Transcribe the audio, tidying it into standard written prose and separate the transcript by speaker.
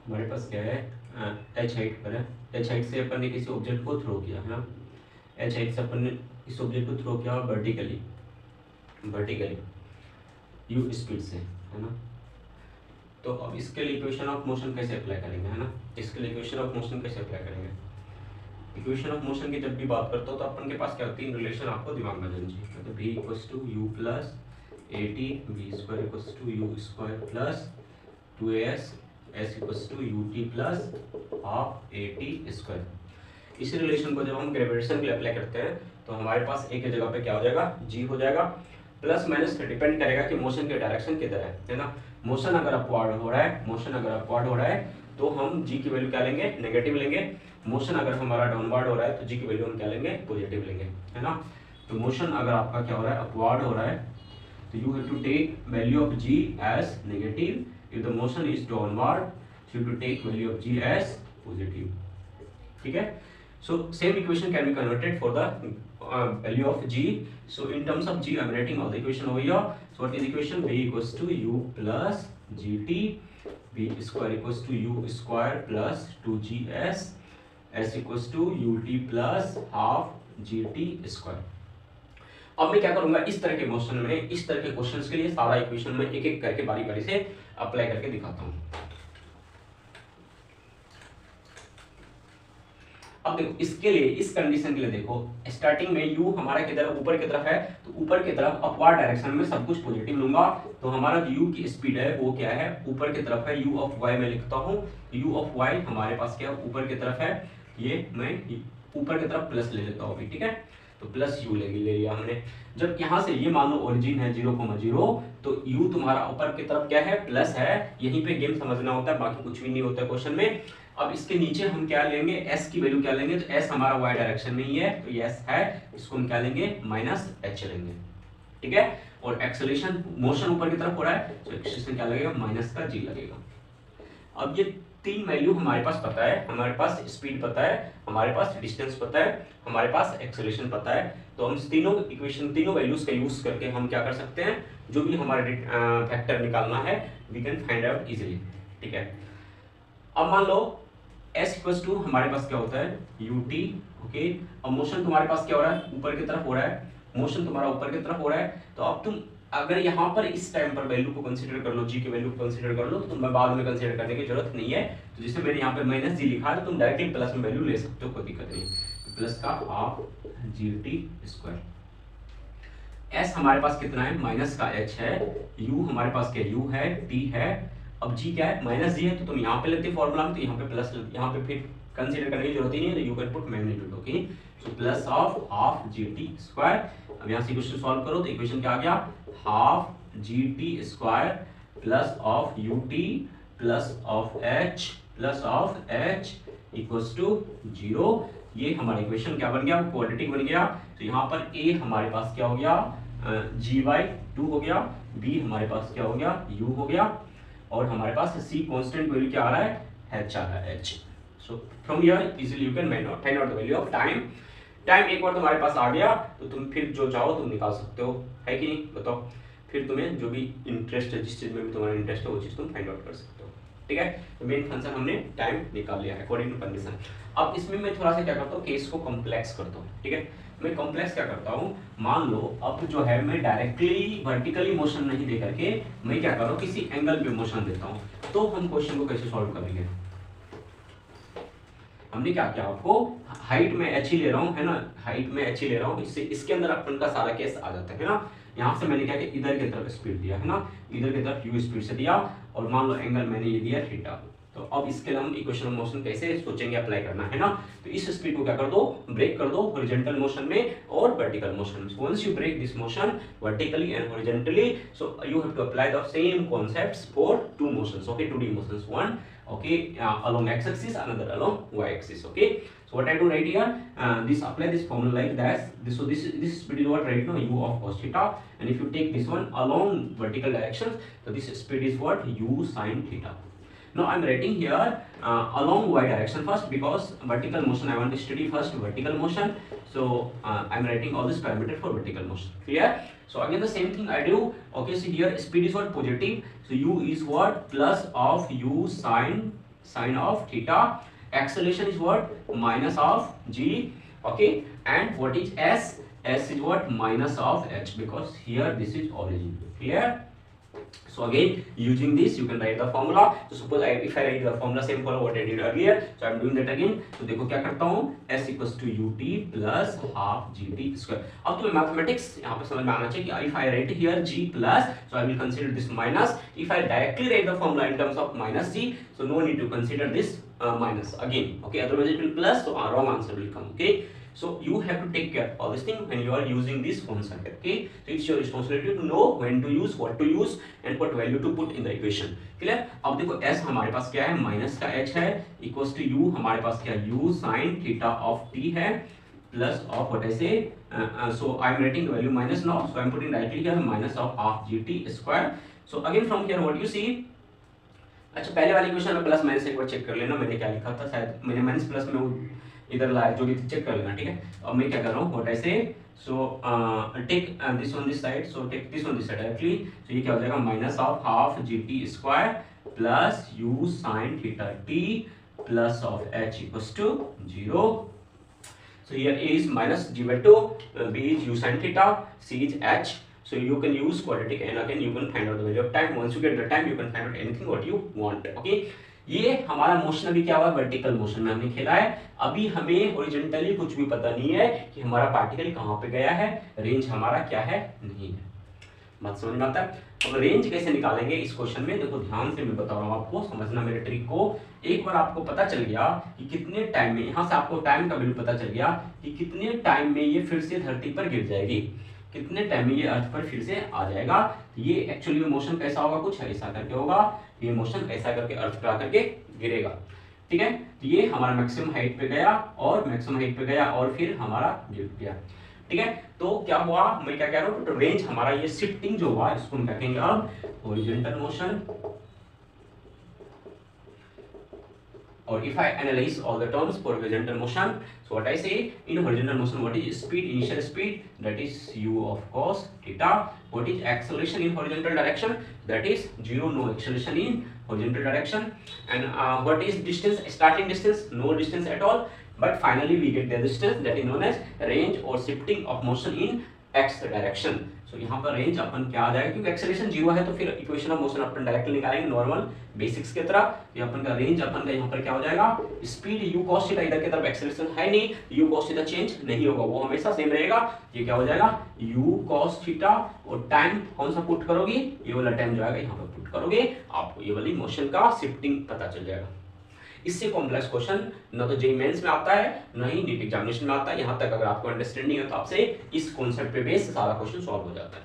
Speaker 1: हमारे पास क्या है, एच हाइट पर है, एच हाइट से अपन ने किसी ऑब्जेक्ट को थ्रो किया है ना, एच हाइट से अपन ने इस ऑब्जेक्ट को थ्रो किया वर्टिकली, वर्टिकली यू स्पीड से, है ना। तो अब इसके लिए इक्वेशन ऑफ मोशन कैसे अप्लाई करेंगे, है ना, इसके लिए इक्वेशन ऑफ मोशन कैसे अप्लाई करेंगे। इक्वेशन ऑफ मोशन की जब भी बात करता हूँ तो अपन के पास क्या होती है, रिलेशन आपको दिमाग में रहनी चाहिए, तो v equals to u plus a t, v square equals to u square plus 2as, s equals to u t plus half a t square. इस रिलेशन को जब हम ग्रेविटेशन के लिए अप्लाई करते हैं तो हमारे पास एक जगह पे क्या हो जाएगा, g हो जाएगा, प्लस माइनस डिपेंड करेगा कि मोशन के डायरेक्शन किधर है ना। मोशन अगर अपवार्ड हो रहा है, मोशन अगर अपवार्ड हो रहा है तो हम g की वैल्यू क्या लेंगे, नेगेटिव लेंगे। मोशन अगर हमारा डाउनवर्ड हो रहा है तो g की वैल्यू हम क्या लेंगे, पॉजिटिव लेंगे, है ना। तो मोशन अगर आपका क्या हो रहा है, अपवार्ड हो रहा है, तो you have to take value of g as negative, if the motion is downward you have to take value of g as positive, ठीक है। So same equation can be converted for the value of g. So in terms of g, I'm writing all the equation over here. So what is the equation? V equals to u plus gt, v square equals to u square plus 2gs, s equals to ut plus half gt square. अब मैं क्या करूंगा, इस तरह के motion में, इस तरह के क्वेश्चंस के लिए सारा इक्वेशन में एक एक करके बारी बारी से अप्लाई करके दिखाता हूँ। अब देखो इसके लिए, इस कंडीशन के लिए देखो, स्टार्टिंग में u हमारा किधर, ऊपर की तरफ है, तो ऊपर की तरफ अपवर्ड डायरेक्शन में सब कुछ पॉजिटिव लूंगा, तो हमारा जो u की स्पीड है वो क्या है, ऊपर की तरफ है, u ऑफ y मैं लिखता हूँ, u ऑफ y हमारे पास क्या है, ऊपर की तरफ है, ये मैं ऊपर की तरफ प्लस ले लेता हूँ, ठीक है। तो प्लस u ले लिया हमने। जब यहाँ से ये मान लो ओरिजिन है 0,0, तो u तुम्हारा ऊपर की तरफ क्या है, प्लस है, यहीं पे गेम समझना होता है, बाकी कुछ भी नहीं होता है क्वेश्चन में। अब इसके नीचे हम क्या लेंगे, s की वैल्यू क्या लेंगे, तो s हमारा y डायरेक्शन में ही है, तो ये s है, इसको हम क्या लेंगे, माइनस h लेंगे, ठीक है। और एक्सेलरेशन, मोशन ऊपर की तरफ हो रहा है, तो एक्सेलरेशन क्या लगेगा, माइनस का g लगेगा। अब ये तीन वैल्यू हमारे पास पता है, हमारे पास स्पीड पता है, हमारे पास डिस्टेंस पता है, हमारे पास एक्सेलरेशन पता है, तो हम तीनों इक्वेशन, तीनों वैल्यूज का यूज करके हम क्या कर सकते हैं, जो भी हमारे फैक्टर निकालना है we can find out easily, ठीक है। अब मान लो s इक्वल्स टू हमारे पास क्या होता है, ut, ओके। अब मोशन तुम्हारे पास क्या हो रहा है, ऊपर की तरफ हो रहा है, मोशन तुम्हारा ऊपर की तरफ हो रहा है, तो अब तुम अगर यहाँ पर इस टाइम पर वैल्यू को कंसीडर कर लो, g की वैल्यू को कंसीडर कर लो, तो तुम्हें बाद में कंसीडर करने की जरूरत नहीं है। तो जैसे मैंने यहाँ पे माइनस g लिखा है, तो तुम डायरेक्टली प्लस में वैल्यू ले सकते हो, कोई दिक्कत नहीं। तो प्लस का हाफ gt स्क्वायर, s हमारे पास कितना है, माइनस का h है, u हमारे पास क्या, u है, t है, अब g क्या है, माइनस g है, तो तुम यहाँ पे लेते फॉर्मूला में, तो यहाँ पे प्लस, यहाँ पे फिर कंसीडर करने की जरूरत ही नहीं है, तो you can put magnitude, okay. So plus of half gt square. अब यहाँ से इक्वेशन सॉल्व करो, तो इक्वेशन क्या आ गया, half gt square plus of ut plus of h plus of h equals to 0। ये हमारा इक्वेशन क्या बन गया, क्वाड्रेटिक बन गया। तो यहाँ पर a हमारे पास क्या हो गया, g/2 हो गया, b हमारे पास क्या हो गया, u हो गया, और हमारे पास c कांस्टेंट वैल्यू क्या आ रहा है, h आ रहा है, h। So from here easily you can find out the value of time. Time एक बार तुम्हारे पास आ गया तो तुम फिर जो चाहो तुम निकाल सकते हो, है कि नहीं, बताओ। फिर तुम्हें जो भी इंटरेस्ट है, जिस चीज में भी तुम्हारा इंटरेस्ट है, वो चीज तुम फाइंड आउट कर सकते हो, ठीक है। तो मेन फंक्शन हमने टाइम निकाल लिया है अकॉर्डिंग टू कंडीशन। अब इसमें मैं थोड़ा सा क्या करता हूँ, केस को कॉम्प्लेक्स करता हूँ, ठीक है। मैं कॉम्प्लेक्स क्या करता हूँ, मान लो अब जो है मैं डायरेक्टली वर्टिकली मोशन नहीं दे करके मैं क्या कर रहा हूँ, किसी एंगल पे मोशन देता हूँ, तो हम क्वेश्चन को कैसे सॉल्व करेंगे। हमने क्या किया, आपको हाइट में h ही ले रहा हूँ, है ना, हाइट में h ही ले रहा हूँ, इससे इसके अंदर अपन का सारा केस आ जाता है ना। यहाँ से मैंने क्या किया, इधर की तरफ स्पीड दिया, है ना, इधर की तरफ u स्पीड से दिया, और मान लो एंगल मैंने ये दिया थीटा। तो अब इसके लिए हम इक्वेशन ऑफ मोशन कैसे सोचेंगे अप्लाई करना, है ना। तो इस स्पीड को क्या कर दो, ब्रेक कर दो हॉरिजॉन्टल मोशन में और वर्टिकल मोशन में। Once you break this motion vertically and horizontally, so you have to apply the same concepts for two motions, okay, 2D motions, one okay along x axis, another along y axis, okay. So what I do right here, this apply this formula like that, so this speed is what right now, u of cos theta, and if you take this one along vertical directions, so this speed is what, u sin theta. Now I'm writing here along y direction first, because vertical motion I want to study first vertical motion, so I'm writing all this parameter for vertical motion, clear. So again the same thing I do, okay. So here speed is what, positive, so u is what, plus of u sin sin of theta. Acceleration is what? Minus of g. Okay, and what is s? S is what? Minus of h, because here this is origin. Clear? So again, using this you can write the formula. So suppose if I write the formula, same formula what I did earlier, so I am doing that again. तो देखो क्या करता हूँ, s equals to ut plus half gt square. अब तुम्हें mathematics यहाँ पे समझ में आना चाहिए कि if I write here g plus, so I will consider this minus. If I directly write the formula in terms of minus g, so no need to consider this minus again. Okay, otherwise it will plus, so wrong answer will come. Okay. So you have to take care of all this thing when you are using this concept. Okay, so it's your responsibility to know when to use, what to use, and what value to put in the equation. Clear? अब देखो s हमारे पास क्या है, minus का h है, equals to u हमारे पास क्या है, u sin theta of t है, प्लस ऑफ व्हाट आई से, so I am writing the value minus now, so I am putting directly here minus of half gt square. So again from here what you see, अच्छा पहले वाली equation में plus minus एक बार check कर लेना, मैंने क्या लिखा था, शायद मैंने माइनस प्लस में इधर लाया, जो भी चेक कर लेना. ठीक है, अब मैं क्या कर रहा हूँ, what I say, so take this on this side, so take this on this side directly. So ये क्या हो जाएगा, minus of half gt square plus u sin theta t plus of h equals to 0. So here a is minus g by 2, b is u sin theta, c is h. So you can use quadratic and again you can find out the value of time. Once you get the time, you can find out anything what you want. Okay. ये हमारा motion अभी क्या हुआ, vertical motion में हमने खेला है. अभी हमें हॉरिजॉन्टली कुछ भी पता नहीं है कि हमारा पार्टिकल कहाँ पे गया है, रेंज हमारा क्या है, नहीं है. बात समझ में आता है. अब रेंज कैसे निकालेंगे इस क्वेश्चन में, देखो ध्यान से मैं बता रहा हूँ आपको, समझना मेरे ट्रिक को. एक बार आपको पता चल गया कि कितने टाइम में, यहाँ से आपको टाइम का वैल्यू पता चल गया कि कितने टाइम में ये फिर से धरती पर गिर जाएगी, कितने टाइम में ये अर्थ पर फिर से आ जाएगा. ये एक्चुअली में मोशन कैसा होगा, कुछ ऐसा करके होगा, ये मोशन ऐसा करके अर्थ पर आकर के गिरेगा. ठीक है, तो ये हमारा मैक्सिमम हाइट पे गया और मैक्सिमम हाइट पे गया और फिर हमारा गिर गया. ठीक है, तो क्या हुआ, मैं क्या कह रहा हूँ, तो रेंज हमारा ये शिफ्टिंग जो हुआ इसको हम क्या कहेंगे अब, horizontal motion. Or if I analyze all the terms for horizontal motion, so what I say, in horizontal motion what is speed, initial speed, that is u of cos theta. What is acceleration in horizontal direction, that is 0, no acceleration in horizontal direction. And what is distance, starting distance, no distance at all, but finally we get the distance, that is known as range or shifting of motion in x direction. So यहाँ पर range अपन क्या आ जाएगा, क्योंकि acceleration 0 है तो फिर equation of motion upon directly निकालेंगे normal basics की तरह. ये अपन का रेंज अपन का यहाँ पर क्या हो जाएगा, स्पीड u cos थीटा, इधर की तरफ एक्सेलरेशन है नहीं, u cos थीटा चेंज नहीं होगा, वो हमेशा सेम रहेगा. ये क्या हो जाएगा, u cos थीटा, और टाइम कौन सा पुट करोगे, ये वाला टाइम जो आएगा यहाँ पर पुट करोगे, आपको ये वाली मोशन का शिफ्टिंग पता चल जाएगा. इससे कॉम्प्लेक्स क्वेश्चन ना तो जेईई मेंस में आता है ना ही नीट एग्जामिनेशन में आता है. यहाँ तक अगर आपको अंडरस्टैंडिंग है तो आपसे इस कॉन्सेप्ट पे बेस सारा क्वेश्चन सॉल्व हो जाता है.